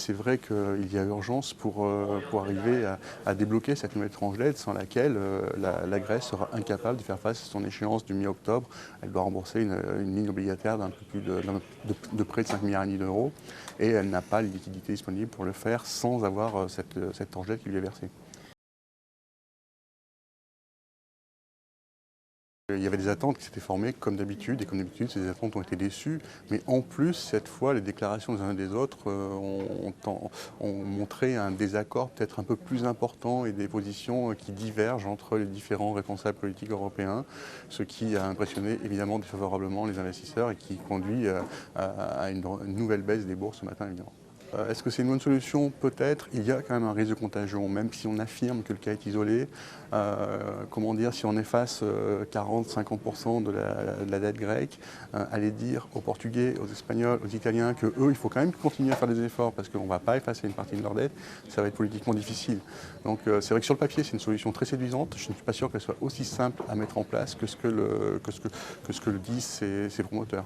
c'est vrai qu'il y a urgence pour arriver à débloquer cette nouvelle tranche d'aide sans laquelle la Grèce sera incapable de faire face à son échéance du mi-octobre. Elle doit rembourser une ligne obligataire d'un peu plus de près de 5,5 milliards d'euros et elle n'a pas les liquidités disponibles pour le faire sans avoir cette tranche d'aide qui lui est versée. Il y avait des attentes qui s'étaient formées comme d'habitude, et comme d'habitude, ces attentes ont été déçues. Mais en plus, cette fois, les déclarations des uns et des autres ont montré un désaccord peut-être un peu plus important et des positions qui divergent entre les différents responsables politiques européens, ce qui a impressionné évidemment défavorablement les investisseurs et qui conduit à une nouvelle baisse des bourses ce matin, évidemment. Est-ce que c'est une bonne solution? Peut-être. Il y a quand même un risque de contagion, même si on affirme que le cas est isolé. Comment dire, si on efface 40-50% de la dette grecque, aller dire aux Portugais, aux Espagnols, aux Italiens qu'eux, il faut quand même continuer à faire des efforts parce qu'on ne va pas effacer une partie de leur dette, ça va être politiquement difficile. Donc c'est vrai que sur le papier, c'est une solution très séduisante. Je ne suis pas sûr qu'elle soit aussi simple à mettre en place que ce que le disent ces promoteurs.